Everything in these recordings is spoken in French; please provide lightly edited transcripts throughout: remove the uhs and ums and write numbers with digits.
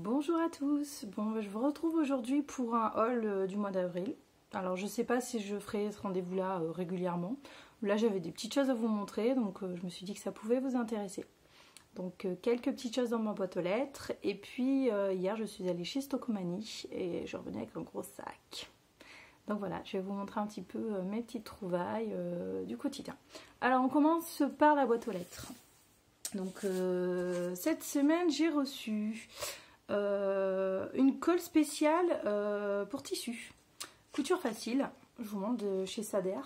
Bonjour à tous, bon, je vous retrouve aujourd'hui pour un haul du mois d'avril. Alors je sais pas si je ferai ce rendez-vous là régulièrement. Là j'avais des petites choses à vous montrer, donc je me suis dit que ça pouvait vous intéresser. Donc quelques petites choses dans ma boîte aux lettres. Et puis hier je suis allée chez Stocomanie et je revenais avec un gros sac. Donc voilà, je vais vous montrer un petit peu mes petites trouvailles du quotidien. Alors on commence par la boîte aux lettres. Donc cette semaine j'ai reçu une colle spéciale pour tissu. Couture facile, je vous montre de chez Sader.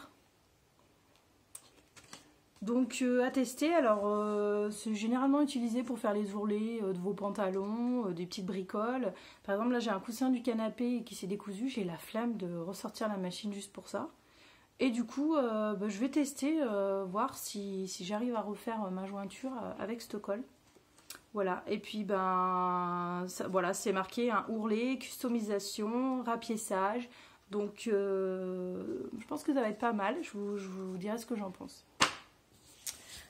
Donc à tester, alors c'est généralement utilisé pour faire les ourlets de vos pantalons, des petites bricoles. Par exemple là j'ai un coussin du canapé qui s'est décousu, j'ai la flemme de ressortir la machine juste pour ça. Et du coup je vais tester, voir si j'arrive à refaire ma jointure avec cette colle. Voilà, et puis ben voilà, c'est marqué un ourlet, customisation, rapiessage. Donc je pense que ça va être pas mal, je vous dirai ce que j'en pense.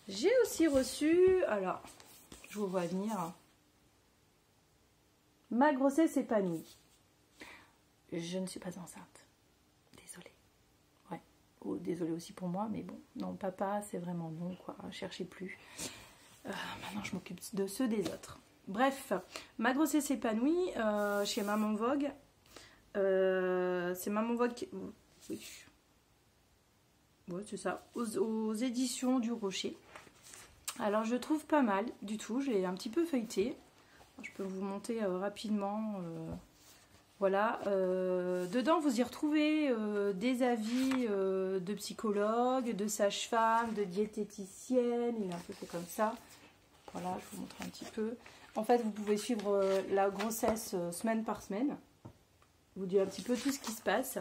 J'ai aussi reçu, alors je vous vois venir, ma grossesse épanouie. Je ne suis pas enceinte, désolée. Ouais, oh, désolée aussi pour moi, mais bon, non, papa, c'est vraiment non, quoi, cherchez plus. Maintenant je m'occupe de ceux des autres. Bref, ma grossesse épanouie chez Maman Vogue. C'est Maman Vogue qui... Oui. Ouais, c'est ça, aux éditions du Rocher. Alors je trouve pas mal du tout, j'ai un petit peu feuilleté. Je peux vous monter rapidement. Voilà, dedans vous y retrouvez des avis de psychologues, de sages-femmes, de diététiciennes, il est un peu fait comme ça. Voilà, je vous montre un petit peu. En fait, vous pouvez suivre la grossesse semaine par semaine. Je vous dis un petit peu tout ce qui se passe.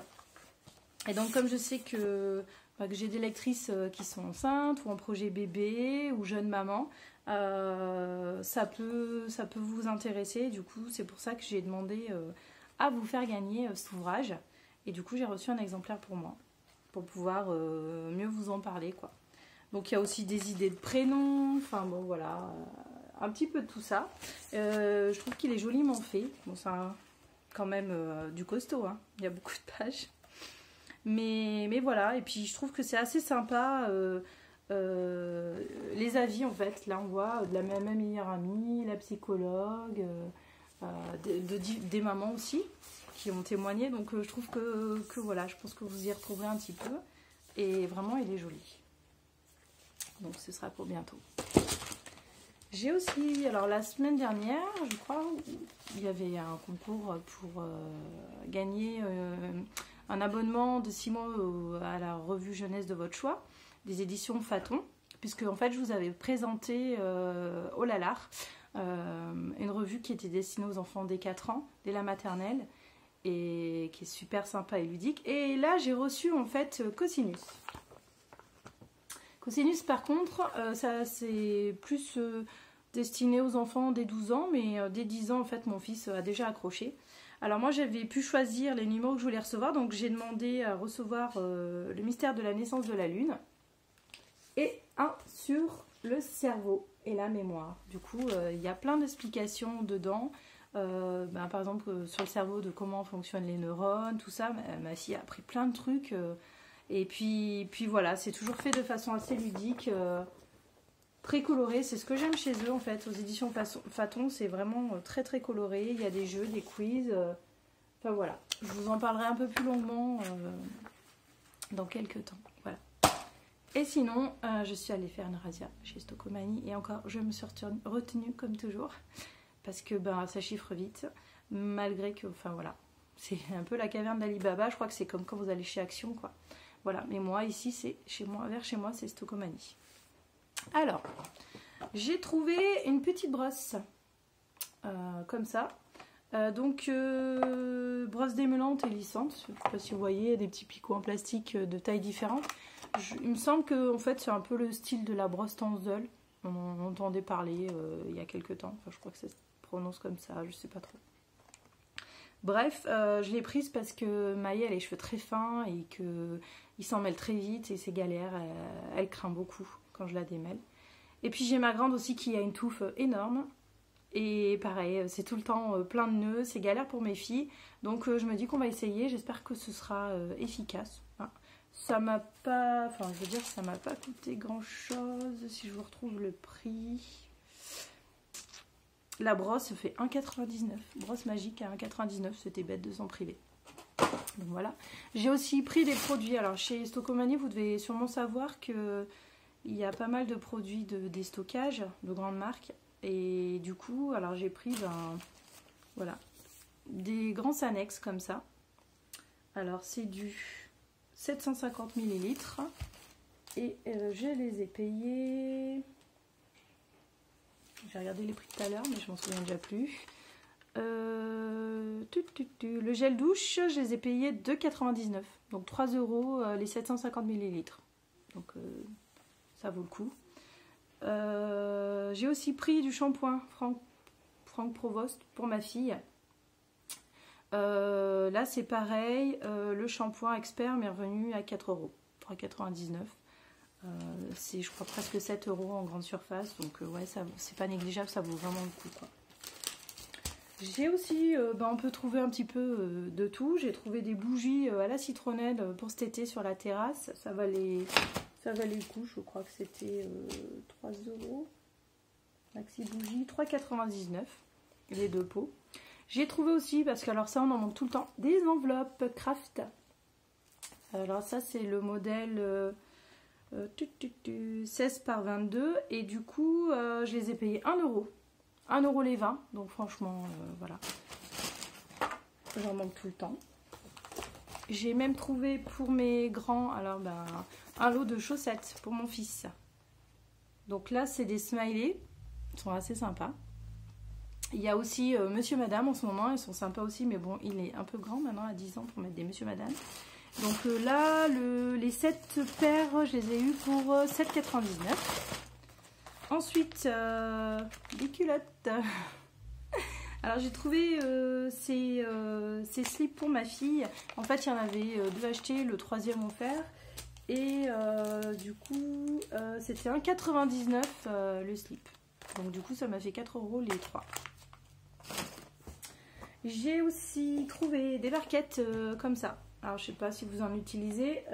Et donc, comme je sais que j'ai des lectrices qui sont enceintes ou en projet bébé ou jeunes mamans, ça peut vous intéresser. Du coup, c'est pour ça que j'ai demandé à vous faire gagner cet ouvrage. Et du coup, j'ai reçu un exemplaire pour moi, pour pouvoir mieux vous en parler, quoi. Donc il y a aussi des idées de prénoms, enfin bon voilà, un petit peu de tout ça. Je trouve qu'il est joliment fait. Bon, c'est quand même du costaud, hein. Il y a beaucoup de pages. Mais voilà, et puis je trouve que c'est assez sympa, les avis en fait. Là on voit de la même meilleure amie, la psychologue, des mamans aussi qui ont témoigné. Donc je trouve que voilà, je pense que vous y retrouverez un petit peu. Et vraiment il est joli. Donc ce sera pour bientôt. J'ai aussi, alors la semaine dernière, je crois, il y avait un concours pour gagner un abonnement de 6 mois à la revue jeunesse de votre choix, des éditions Faton, puisque en fait je vous avais présenté Oh là là, une revue qui était destinée aux enfants dès 4 ans, dès la maternelle, et qui est super sympa et ludique. Et là j'ai reçu en fait Cosinus. Cosinus par contre, ça c'est plus destiné aux enfants dès 12 ans, mais dès 10 ans en fait mon fils a déjà accroché. Alors moi j'avais pu choisir les numéros que je voulais recevoir, donc j'ai demandé à recevoir le mystère de la naissance de la lune et un sur le cerveau et la mémoire. Du coup il y a plein d'explications dedans, par exemple sur le cerveau de comment fonctionnent les neurones, tout ça. Ma fille a appris plein de trucs. Et puis voilà, c'est toujours fait de façon assez ludique, très coloré. C'est ce que j'aime chez eux en fait. Aux éditions Faton, c'est vraiment très très coloré. Il y a des jeux, des quiz. Enfin voilà, je vous en parlerai un peu plus longuement dans quelques temps. Voilà. Et sinon, je suis allée faire une razzia chez Stocomanie. Et encore, je me suis retenue comme toujours. Parce que ça chiffre vite. Malgré que, enfin voilà, c'est un peu la caverne d'Ali Baba. Je crois que c'est comme quand vous allez chez Action, quoi. Voilà, mais moi ici c'est chez moi, vers chez moi c'est Stocomanie. Alors, j'ai trouvé une petite brosse comme ça. Brosse démeulante et lissante. Je ne sais pas si vous voyez, il y a des petits picots en plastique de tailles différentes. Il me semble que en fait c'est un peu le style de la brosse Tanzel. On entendait parler il y a quelques temps. Enfin, je crois que ça se prononce comme ça, je sais pas trop. Bref, je l'ai prise parce que Maï a les cheveux très fins et qu'il s'en mêle très vite et c'est galère, elle craint beaucoup quand je la démêle. Et puis j'ai ma grande aussi qui a une touffe énorme Et pareil, c'est tout le temps plein de nœuds, c'est galère pour mes filles. Donc je me dis qu'on va essayer, j'espère que ce sera efficace. Hein. Ça m'a pas, enfin je veux dire, ça m'a pas coûté grand chose. Si je vous retrouve le prix. La brosse fait 1,99. Brosse magique à 1,99, c'était bête de s'en priver. Donc voilà. J'ai aussi pris des produits. Alors chez Stockomanie, vous devez sûrement savoir que il y a pas mal de produits de déstockage de grandes marques. Et du coup, alors j'ai pris voilà, des grands annexes comme ça. Alors c'est du 750 ml. Et je les ai payés. J'ai regardé les prix tout à l'heure, mais je m'en souviens déjà plus. Le gel douche, je les ai payés 2,99. Donc 3 € les 750 ml. Donc ça vaut le coup. J'ai aussi pris du shampoing Franck Provost pour ma fille. Là c'est pareil, le shampoing expert m'est revenu à 4 €, 3,99 €. C'est je crois presque 7 € en grande surface, donc ouais, c'est pas négligeable, ça vaut vraiment le coup quoi. J'ai aussi, on peut trouver un petit peu de tout. J'ai trouvé des bougies à la citronnelle pour cet été sur la terrasse. Ça valait le coup, je crois que c'était 3 €. Maxi bougie, 3,99 € les deux pots. J'ai trouvé aussi, parce que alors ça on en manque tout le temps, des enveloppes craft. Alors ça c'est le modèle 16 par 22 et du coup je les ai payés 1 €. 1 € les 20, donc franchement voilà, j'en manque tout le temps. J'ai même trouvé pour mes grands, alors un lot de chaussettes pour mon fils. Donc là c'est des smileys, ils sont assez sympas. Il y a aussi Monsieur Madame en ce moment, ils sont sympas aussi, mais bon il est un peu grand maintenant à 10 ans pour mettre des Monsieur Madame. Donc là les 7 paires je les ai eu pour 7,99 €. Ensuite, des culottes. Alors j'ai trouvé ces slips pour ma fille. En fait, il y en avait deux achetés, le troisième offert. Et du coup, c'était 1,99 € le slip. Donc du coup, ça m'a fait 4 € les trois. J'ai aussi trouvé des barquettes comme ça. Alors je sais pas si vous en utilisez.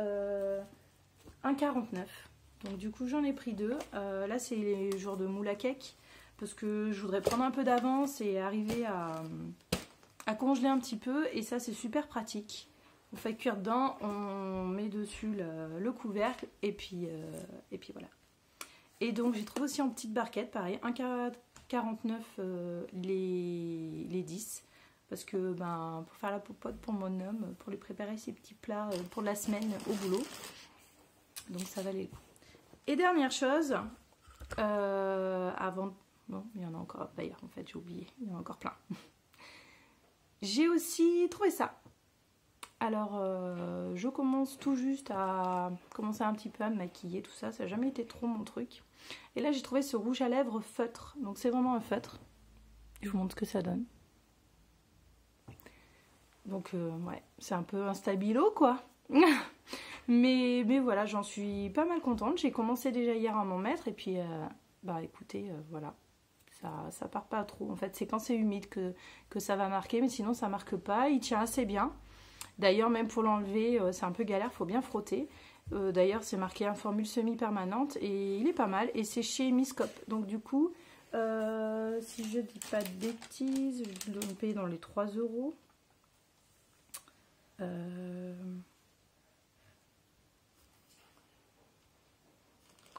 1,49 €. Donc du coup j'en ai pris deux. Là c'est les jours de moule à cake parce que je voudrais prendre un peu d'avance et arriver à congeler un petit peu. Et ça c'est super pratique. On fait cuire dedans, on met dessus le couvercle et puis voilà. Et donc j'ai trouvé aussi en petite barquette, pareil, 1,49 € les 10. Parce que pour faire la popote pour mon homme, pour lui préparer ses petits plats pour la semaine au boulot. Donc ça valait le coup. Et dernière chose, avant... Bon, il y en a encore, d'ailleurs, en fait, j'ai oublié, il y en a encore plein. J'ai aussi trouvé ça. Alors, je commence tout juste à commencer un petit peu à me maquiller, tout ça. Ça n'a jamais été trop mon truc. Et là, j'ai trouvé ce rouge à lèvres feutre. Donc, c'est vraiment un feutre. Je vous montre ce que ça donne. Donc, ouais, c'est un peu un stabilo, quoi. Mais voilà, j'en suis pas mal contente. J'ai commencé déjà hier à m'en mettre. Et puis, écoutez, voilà. Ça part pas trop. En fait, c'est quand c'est humide que ça va marquer. Mais sinon, ça marque pas. Il tient assez bien. D'ailleurs, même pour l'enlever, c'est un peu galère. Il faut bien frotter. D'ailleurs, c'est marqué en formule semi-permanente. Et il est pas mal. Et c'est chez Miscop. Donc, du coup, si je dis pas de bêtises, je dois me payer dans les 3 €.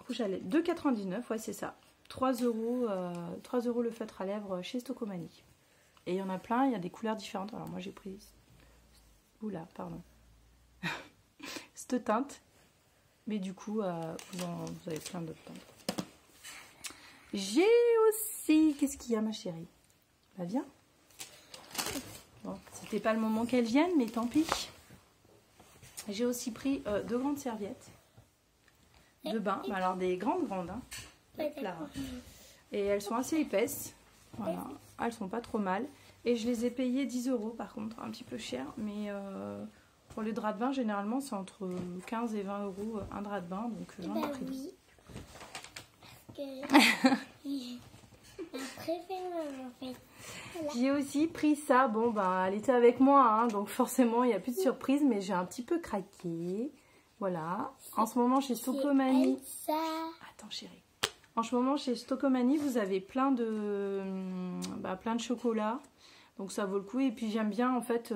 Rouge à lèvres, 2,99 €, ouais c'est ça. 3 € le feutre à lèvres chez Stockomanie. Et il y en a plein, il y a des couleurs différentes. Alors moi j'ai pris... Oula, pardon. Cette teinte. Mais du coup, vous avez plein d'autres teintes. J'ai aussi... Qu'est-ce qu'il y a ma chérie? Bah viens. Bon, c'était pas le moment qu'elle vienne, mais tant pis. J'ai aussi pris 2 grandes serviettes de bain, alors des grandes, hein. Là. Et elles sont assez épaisses, voilà, elles sont pas trop mal. Et je les ai payées 10 € par contre, un petit peu cher, mais pour les draps de bain, généralement c'est entre 15 et 20 € un drap de bain, donc j'en ai pris 10. en fait. Voilà. J'ai aussi pris ça. Bon, ben, elle était avec moi, hein, donc forcément, il n'y a plus de surprise, mais j'ai un petit peu craqué. Voilà. En ce moment, chez Stocomanie... Attends, chérie. En ce moment, chez Stocomanie, vous avez plein de chocolat. Donc, ça vaut le coup. Et puis, j'aime bien, en fait,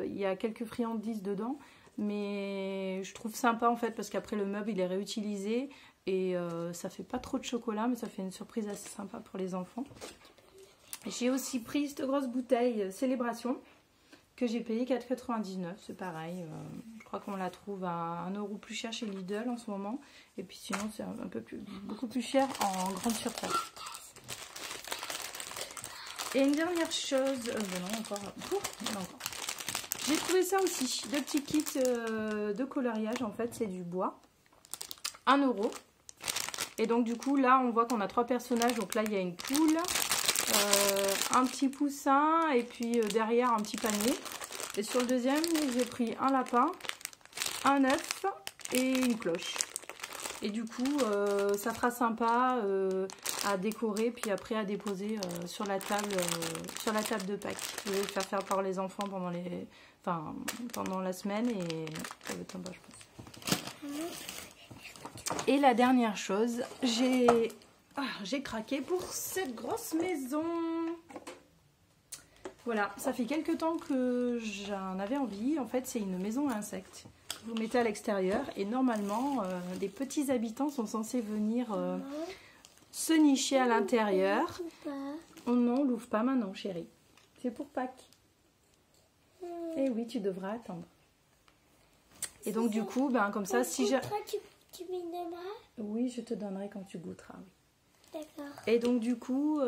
il y a quelques friandises dedans. Mais je trouve sympa, en fait, parce qu'après, le meuble, il est réutilisé. Et ça fait pas trop de chocolat, mais ça fait une surprise assez sympa pour les enfants. J'ai aussi pris cette grosse bouteille Célébration que j'ai payé 4,99 €. C'est pareil, je crois qu'on la trouve à 1 € plus cher chez Lidl en ce moment. Et puis sinon, c'est beaucoup plus cher en grande surface. Et une dernière chose, non, encore. J'ai trouvé ça aussi, deux petits kits de coloriage. En fait, c'est du bois, 1 €. Et donc du coup, là, on voit qu'on a 3 personnages. Donc là, il y a une poule, un petit poussin et puis derrière un petit panier. Et sur le deuxième, j'ai pris un lapin, un œuf et une cloche. Et du coup, ça sera sympa à décorer puis après à déposer sur la table de Pâques. Je vais le faire par les enfants pendant la semaine et ça va être sympa, je pense. Et la dernière chose, j'ai craqué pour cette grosse maison. Voilà, ça fait quelques temps que j'en avais envie. En fait, c'est une maison à insectes. Vous mettez à l'extérieur et normalement, des petits habitants sont censés venir se nicher à l'intérieur. Oh non, on l'ouvre pas maintenant, chérie. C'est pour Pâques. Eh oui, tu devras attendre. Et donc, du coup, comme ça, si j'ai... Tu me donneras? Oui, je te donnerai quand tu goûteras, oui. D'accord. Et donc du coup,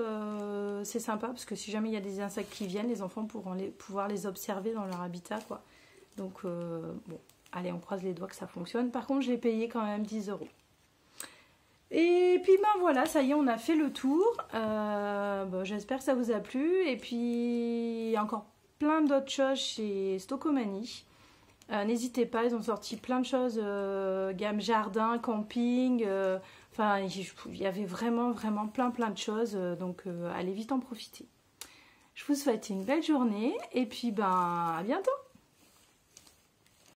c'est sympa parce que si jamais il y a des insectes qui viennent, les enfants pourront pouvoir les observer dans leur habitat, quoi. Donc bon, allez, on croise les doigts que ça fonctionne. Par contre, je l'ai payé quand même 10 €. Et puis voilà, ça y est, on a fait le tour. J'espère que ça vous a plu. Et puis il y a encore plein d'autres choses chez Stocomanie. N'hésitez pas, ils ont sorti plein de choses, gamme jardin, camping. Enfin, il y avait vraiment plein de choses, donc allez vite en profiter. Je vous souhaite une belle journée et puis à bientôt.